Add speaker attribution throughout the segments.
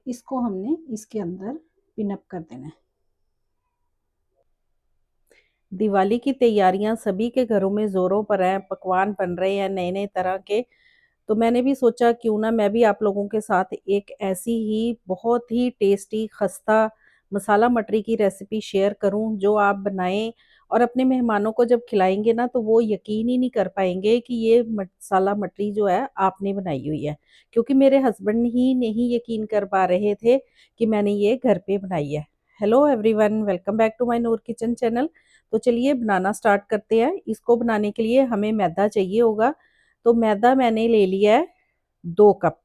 Speaker 1: इसको हमने इसके अंदर पिनअप कर देना है। दिवाली की तैयारियां सभी के घरों में ज़ोरों पर हैं, पकवान बन रहे हैं नए-नए तरह के। तो मैंने भी सोचा क्यों ना मैं भी आप लोगों के साथ एक ऐसी ही बहुत ही टेस्टी खस्ता मसाला मटरी की रेसिपी शेयर करूं जो आप बनाएं और अपने मेहमानों को जब खिलाएंगे ना तो वो यकीन ही नहीं कर पाएंगे कि ये मसाला मटरी जो है आपने बनाई हुई है, क्योंकि मेरे हस्बैंड ही नहीं यकीन कर पा रहे थे कि मैंने ये घर पे बनाई है। Hello everyone, welcome back to my Noor kitchen channel. तो चलिए बनाना स्टार्ट करते हैं। इसको बनाने के लिए हमें मैदा चाहिए होगा। तो मैदा मैंने ले लिया है 2 कप।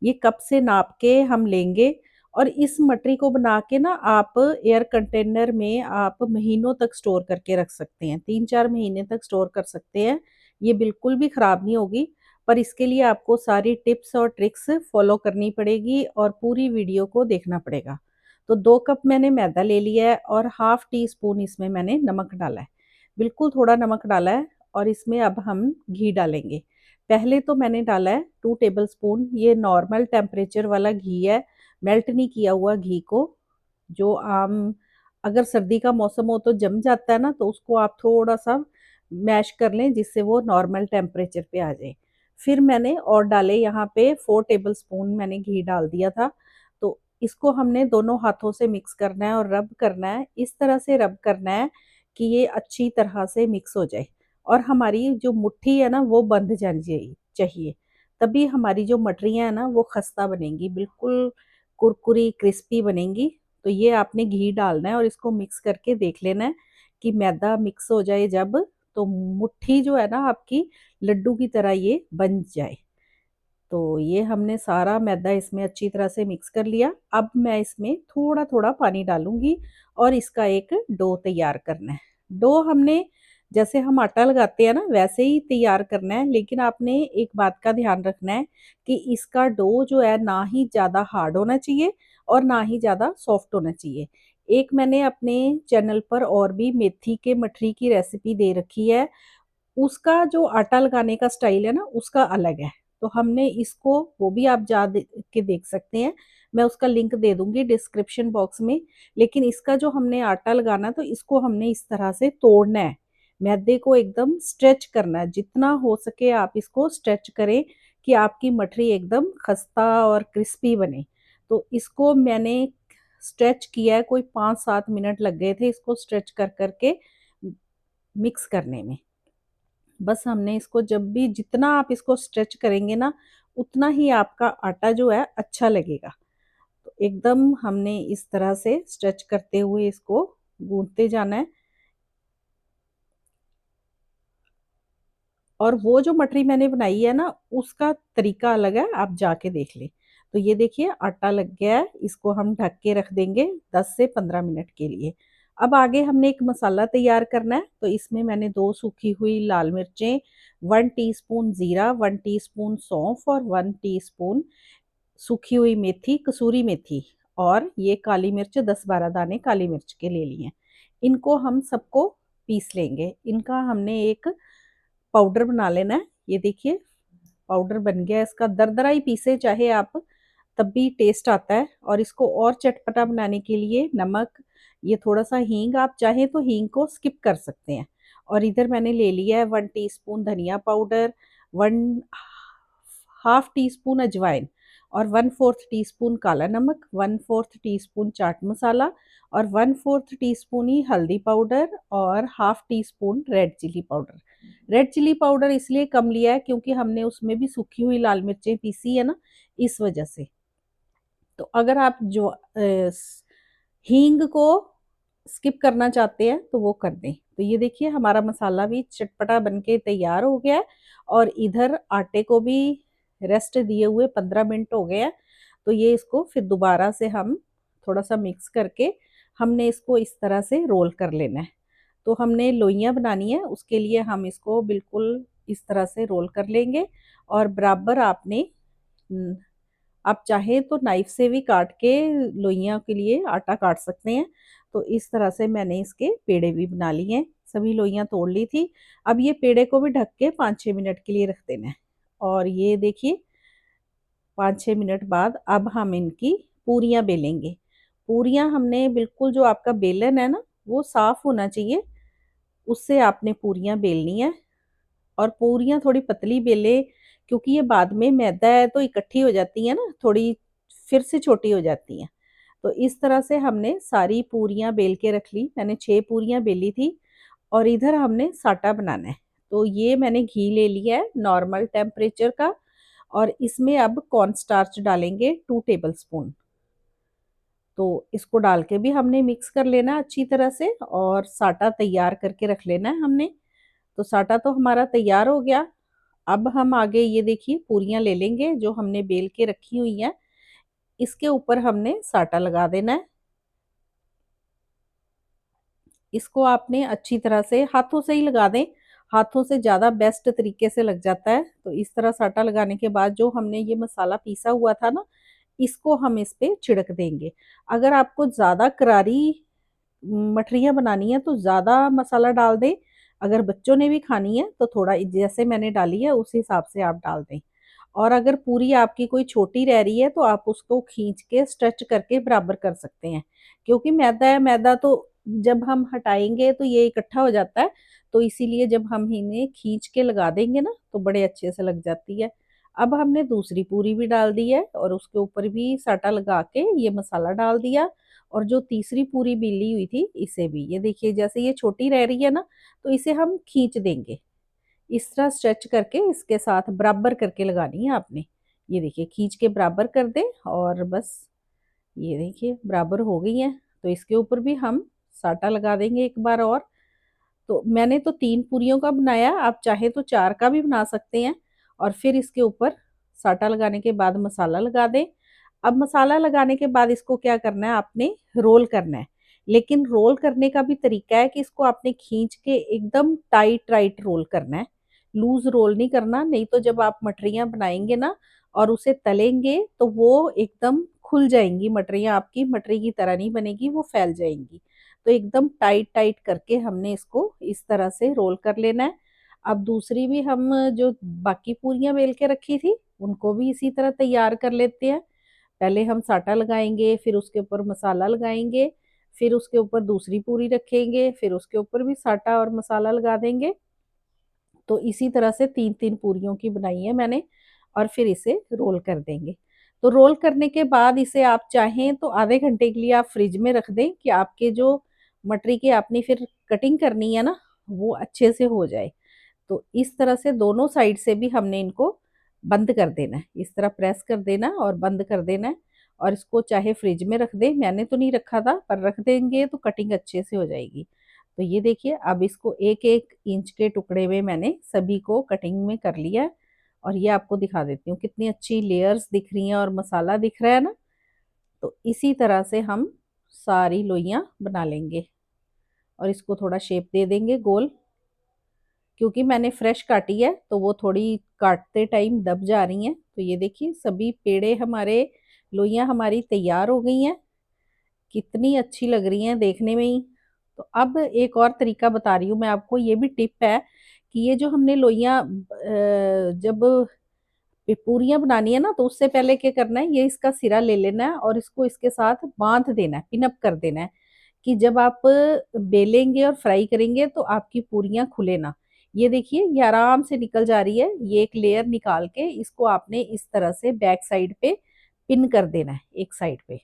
Speaker 1: ये कप से नाप के हम लेंगे और इस मटरी को बना के ना आप एयर कंटेनर में आप महीनों तक स्टोर करके रख सकते हैं, 3-4 महीने तक स्टोर कर सकते हैं। ये बिल्कुल भी ख़राब नहीं होगी, पर इसके लिए आपको सारी टिप्स और ट्रिक्स फॉलो करनी पड़ेगी और पूरी वीडियो को देखना पड़ेगा। तो 2 कप मैंने मैदा ले लिया है और हाफ़ टी स्पून इसमें मैंने नमक डाला है। बिल्कुल थोड़ा नमक डाला है और इसमें अब हम घी डालेंगे। पहले तो मैंने डाला है 2 टेबलस्पून, ये नॉर्मल टेम्परेचर वाला घी है, मेल्ट नहीं किया हुआ घी को। जो आम अगर सर्दी का मौसम हो तो जम जाता है ना, तो उसको आप थोड़ा-सा मैश कर लें जिससे वो नॉर्मल टेम्परेचर पे आ जाए। फिर मैंने और डाले यहाँ पे 4 टेबलस्पून मैंने घी डाल दिया था। तो इसको हमने दोनों हाथों से मिक्स करना है और रब करना है। इस तरह से रब करना है कि ये अच्छी तरह से मिक्स हो जाए और हमारी जो मुट्ठी है ना वो बंध जानी चाहिए। तभी हमारी जो मटरियाँ हैं ना वो खस्ता बनेंगी, बिल्कुल कुरकुरी क्रिस्पी बनेंगी। तो ये आपने घी डालना है और इसको मिक्स करके देख लेना है कि मैदा मिक्स हो जाए जब, तो मुट्ठी जो है ना आपकी लड्डू की तरह ये बन जाए। तो ये हमने सारा मैदा इसमें अच्छी तरह से मिक्स कर लिया। अब मैं इसमें थोड़ा-थोड़ा पानी डालूँगी और इसका एक डो तैयार करना है। डो हमने जैसे हम आटा लगाते हैं ना वैसे ही तैयार करना है, लेकिन आपने एक बात का ध्यान रखना है कि इसका डो जो है ना ही ज़्यादा हार्ड होना चाहिए और ना ही ज़्यादा सॉफ्ट होना चाहिए। एक मैंने अपने चैनल पर और भी मेथी के मठरी की रेसिपी दे रखी है, उसका जो आटा लगाने का स्टाइल है ना उसका अलग है। तो हमने इसको वो भी आप जा के देख सकते हैं। मैं उसका लिंक दे दूँगी डिस्क्रिप्शन बॉक्स में। लेकिन इसका जो हमने आटा लगाना तो इसको हमने इस तरह से तोड़ना है। मैदे को एकदम स्ट्रेच करना है। जितना हो सके आप इसको स्ट्रेच करें कि आपकी मठरी एकदम खस्ता और क्रिस्पी बने। तो इसको मैंने स्ट्रेच किया है, कोई 5-7 मिनट लग गए थे इसको स्ट्रेच कर के मिक्स करने में। बस हमने इसको जब भी जितना आप इसको स्ट्रेच करेंगे ना, उतना ही आपका आटा जो है अच्छा लगेगा। तो एकदम हमने इस तरह से स्ट्रेच करते हुए इसको गूँथते जाना है। और वो जो मठरी मैंने बनाई है ना, उसका तरीका अलग है, आप जाके देख लें। तो ये देखिए आटा लग गया है, इसको हम ढक के रख देंगे 10 से 15 मिनट के लिए। अब आगे हमने एक मसाला तैयार करना है, तो इसमें मैंने 2 सूखी हुई लाल मिर्चें, 1 टीस्पून ज़ीरा, 1 टीस्पून सौंफ और 1 टीस्पून सूखी हुई मेथी, कसूरी मेथी और ये काली मिर्च 10-12 दाने काली मिर्च के ले लिए हैं। इनको हम सबको पीस लेंगे। इनका हमने एक पाउडर बना लेना है। ये देखिए पाउडर बन गया है इसका, दरदरा ही पीसे चाहे आप, तब भी टेस्ट आता है। और इसको और चटपटा बनाने के लिए नमक, ये थोड़ा-सा हींग, आप चाहें तो हींग को स्किप कर सकते हैं। और इधर मैंने ले लिया है 1 टीस्पून धनिया पाउडर, 1 हाफ टी स्पून अजवाइन और 1/4 टीस्पून काला नमक, 1/4 टीस्पून चाट मसाला और 1/4 टीस्पून ही हल्दी पाउडर और half teaspoon red chilli powder. Red chilli powder इसलिए कम लिया है क्योंकि हमने उसमें भी सूखी हुई लाल मिर्चें पीसी है ना, इस वजह से। तो अगर आप जो हींग को स्किप करना चाहते हैं तो वो कर दें। तो ये देखिए हमारा मसाला भी चटपटा बन के तैयार हो गया है और इधर आटे को भी रेस्ट दिए हुए 15 मिनट हो गए हैं। तो ये इसको फिर दोबारा से हम थोड़ा-सा मिक्स करके हमने इसको इस तरह से रोल कर लेना है। तो हमने लोइयाँ बनानी है, उसके लिए हम इसको बिल्कुल इस तरह से रोल कर लेंगे और बराबर आपने उम, आप चाहें तो नाइफ से भी काट के लोइयाँ के लिए आटा काट सकते हैं। तो इस तरह से मैंने इसके पेड़े भी बना लिए हैं, सभी लोइयाँ तोड़ ली थी। अब ये पेड़े को भी ढक के 5-6 मिनट के लिए रख देना है। और ये देखिए 5-6 मिनट बाद अब हम इनकी पूरियाँ बेलेंगे। पूरियाँ हमने बिल्कुल जो आपका बेलन है ना, वो साफ़ होना चाहिए, उससे आपने पूरियाँ बेलनी है। और पूरियाँ थोड़ी पतली बेलें, क्योंकि ये बाद में मैदा है तो इकट्ठी हो जाती है ना, थोड़ी फिर से छोटी हो जाती हैं। तो इस तरह से हमने सारी पूरियाँ बेल के रख ली। मैंने 6 पूरियाँ बेली थी और इधर हमने साटा बनाना है। तो ये मैंने घी ले लिया है नॉर्मल टेम्परेचर का, और इसमें अब कॉर्न स्टार्च डालेंगे 2 टेबलस्पून। तो इसको डाल के भी हमने मिक्स कर लेना है अच्छी तरह से, और साटा तैयार करके रख लेना है हमने। तो साटा तो हमारा तैयार हो गया। अब हम आगे ये देखिए पूरियाँ ले लेंगे जो हमने बेल के रखी हुई हैं, इसके ऊपर हमने साटा लगा देना है। इसको आपने अच्छी तरह से हाथों से ही लगा दें, हाथों से ज़्यादा बेस्ट तरीके से लग जाता है। तो इस तरह साटा लगाने के बाद जो हमने ये मसाला पीसा हुआ था ना, इसको हम इस पे छिड़क देंगे। अगर आपको ज़्यादा करारी मठरियाँ बनानी है तो ज़्यादा मसाला डाल दें, अगर बच्चों ने भी खानी है तो थोड़ा जैसे मैंने डाली है उस हिसाब से आप डाल दें। और अगर पूरी आपकी कोई छोटी रह रही है तो आप उसको खींच के स्ट्रेच करके बराबर कर सकते हैं, क्योंकि मैदा है, मैदा तो जब हम हटाएंगे तो ये इकट्ठा हो जाता है। तो इसीलिए जब हम इन्हें खींच के लगा देंगे ना तो बड़े अच्छे से लग जाती है। अब हमने दूसरी पूरी भी डाल दी है और उसके ऊपर भी साटा लगा के ये मसाला डाल दिया, और जो तीसरी पूरी बिली हुई थी इसे भी, ये देखिए जैसे ये छोटी रह रही है ना, तो इसे हम खींच देंगे। इस तरह स्ट्रेच करके इसके साथ बराबर करके लगानी है आपने। ये देखिए खींच के बराबर कर दें, और बस ये देखिए बराबर हो गई हैं। तो इसके ऊपर भी हम साटा लगा देंगे एक बार और। तो मैंने तो 3 पूरियों का बनाया, आप चाहे तो 4 का भी बना सकते हैं। और फिर इसके ऊपर साटा लगाने के बाद मसाला लगा दें। अब मसाला लगाने के बाद इसको क्या करना है, आपने रोल करना है। लेकिन रोल करने का भी तरीका है कि इसको आपने खींच के एकदम टाइट टाइट रोल करना है, लूज रोल नहीं करना, नहीं तो जब आप मठरियाँ बनाएंगे ना और उसे तलेंगे तो वो एकदम खुल जाएंगी मठरियाँ, आपकी मटरी की तरह नहीं बनेगी, वो फैल जाएंगी। तो एकदम टाइट टाइट करके हमने इसको इस तरह से रोल कर लेना है। अब दूसरी भी हम जो बाकी पूरियां बेल के रखी थी उनको भी इसी तरह तैयार कर लेते हैं। पहले हम साटा लगाएंगे, फिर उसके ऊपर मसाला लगाएंगे, फिर उसके ऊपर दूसरी पूरी रखेंगे, फिर उसके ऊपर भी साटा और मसाला लगा देंगे। तो इसी तरह से 3-3 पूरियों की बनाई है मैंने, और फिर इसे रोल कर देंगे। तो रोल करने के बाद इसे आप चाहें तो आधे घंटे के लिए आप फ्रिज में रख दें कि आपके जो मटरी की आपने फिर कटिंग करनी है ना, वो अच्छे से हो जाए। तो इस तरह से दोनों साइड से भी हमने इनको बंद कर देना है, इस तरह प्रेस कर देना और बंद कर देना है। और इसको चाहे फ्रिज में रख दें, मैंने तो नहीं रखा था, पर रख देंगे तो कटिंग अच्छे से हो जाएगी। तो ये देखिए अब इसको 1-1 इंच के टुकड़े में मैंने सभी को कटिंग में कर लिया है। और ये आपको दिखा देती हूँ कितनी अच्छी लेयर्स दिख रही हैं और मसाला दिख रहा है ना। तो इसी तरह से हम सारी लोइयाँ बना लेंगे और इसको थोड़ा शेप दे देंगे गोल। क्योंकि मैंने फ्रेश काटी है तो वो थोड़ी काटते टाइम दब जा रही हैं। तो ये देखिए सभी पेड़े हमारे, लोइयाँ हमारी तैयार हो गई हैं, कितनी अच्छी लग रही हैं देखने में ही। तो अब एक और तरीका बता रही हूँ मैं आपको, ये भी टिप है कि ये जो हमने लोइयाँ जब पूरियाँ बनानी है ना तो उससे पहले क्या करना है, ये इसका सिरा ले लेना है और इसको इसके साथ बांध देना है, पिन अप कर देना है, कि जब आप बेलेंगे और फ्राई करेंगे तो आपकी पूरियाँ खुले ना। ये देखिए ये आराम से निकल जा रही है। ये एक लेयर निकाल के इसको आपने इस तरह से बैक साइड पे पिन कर देना है एक साइड पे।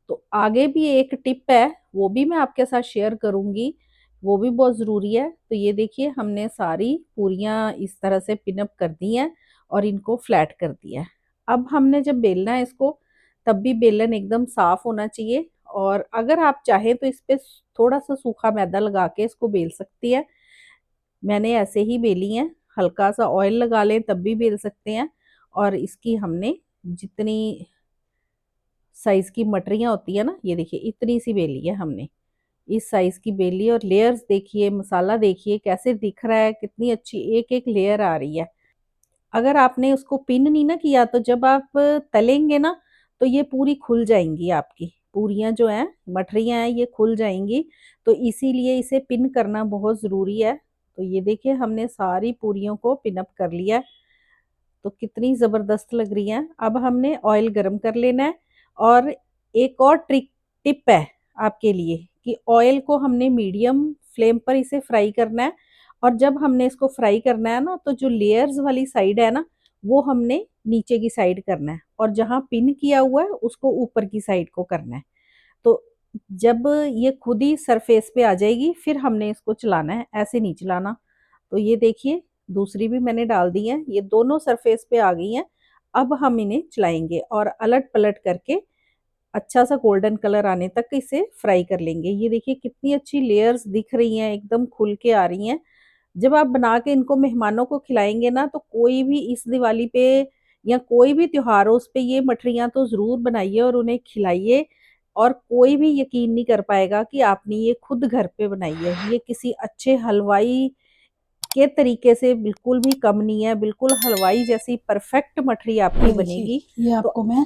Speaker 1: तो आगे भी एक टिप है, वो भी मैं आपके साथ शेयर करूँगी, वो भी बहुत ज़रूरी है। तो ये देखिए हमने सारी पूरियाँ इस तरह से पिन अप कर दी हैं और इनको फ्लैट कर दिया है। अब हमने जब बेलना है इसको, तब भी बेलन एकदम साफ़ होना चाहिए, और अगर आप चाहें तो इस पे थोड़ा-सा सूखा मैदा लगा के इसको बेल सकती हैं। मैंने ऐसे ही बेली हैं, हल्का-सा ऑयल लगा लें तब भी बेल सकते हैं। और इसकी हमने जितनी साइज़ की मटरियाँ होती है ना, ये देखिए इतनी सी बेली है हमने, इस साइज़ की बेली। और लेयर्स देखिए, मसाला देखिए कैसे दिख रहा है, कितनी अच्छी एक-एक लेयर आ रही है। अगर आपने उसको पिन नहीं ना किया तो जब आप तलेंगे ना तो ये पूरी खुल जाएँगी आपकी, पूरियाँ जो हैं, मठरियाँ हैं ये खुल जाएँगी। तो इसीलिए इसे पिन करना बहुत ज़रूरी है। तो ये देखिए हमने सारी पूरियों को पिन अप कर लिया है। तो कितनी ज़बरदस्त लग रही हैं। अब हमने ऑयल गरम कर लेना है और एक और टिप है आपके लिए कि ऑयल को हमने मीडियम फ्लेम पर इसे फ्राई करना है, और जब हमने इसको फ्राई करना है ना, तो जो लेयर्स वाली साइड है ना, वो हमने नीचे की साइड करना है, और जहाँ पिन किया हुआ है उसको ऊपर की साइड को करना है। तो जब ये खुद ही सरफेस पे आ जाएगी, फिर हमने इसको चलाना है, ऐसे नहीं चलाना। तो ये देखिए, दूसरी भी मैंने डाल दी है, ये दोनों सरफेस पे आ गई हैं। अब हम इन्हें चलाएंगे और अलट पलट करके अच्छा सा गोल्डन कलर आने तक इसे फ्राई कर लेंगे। ये देखिए कितनी अच्छी लेयर्स दिख रही हैं, एकदम खुल के आ रही हैं। जब आप बना के इनको मेहमानों को खिलाएंगे ना, तो कोई भी इस दिवाली पे या कोई भी त्योहार हो, उस पे ये मठरियाँ तो ज़रूर बनाइए और उन्हें खिलाइए, और कोई भी यकीन नहीं कर पाएगा कि आपने ये खुद घर पे बनाई है। ये किसी अच्छे हलवाई के तरीके से बिल्कुल भी कम नहीं है, बिल्कुल हलवाई जैसी परफेक्ट मठरी आपकी
Speaker 2: ये देखिए,
Speaker 1: बनेगी।
Speaker 2: ये
Speaker 1: तो
Speaker 2: आपको मैं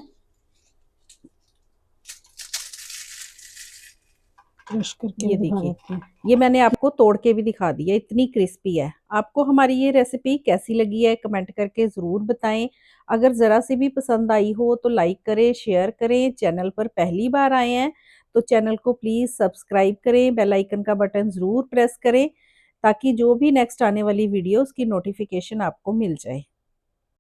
Speaker 2: क्रश करके भी
Speaker 1: ये
Speaker 2: दिखा
Speaker 1: देखिए,
Speaker 2: देती हूँ।
Speaker 1: ये मैंने आपको तोड़ के भी दिखा दिया, इतनी क्रिस्पी है। आपको हमारी ये रेसिपी कैसी लगी है कमेंट करके ज़रूर बताएं। अगर ज़रा सी भी पसंद आई हो तो लाइक करें, शेयर करें। चैनल पर पहली बार आए हैं तो चैनल को प्लीज़ सब्सक्राइब करें, बेल आइकन का बटन ज़रूर प्रेस करें, ताकि जो भी नेक्स्ट आने वाली वीडियो उसकी नोटिफिकेशन आपको मिल जाए।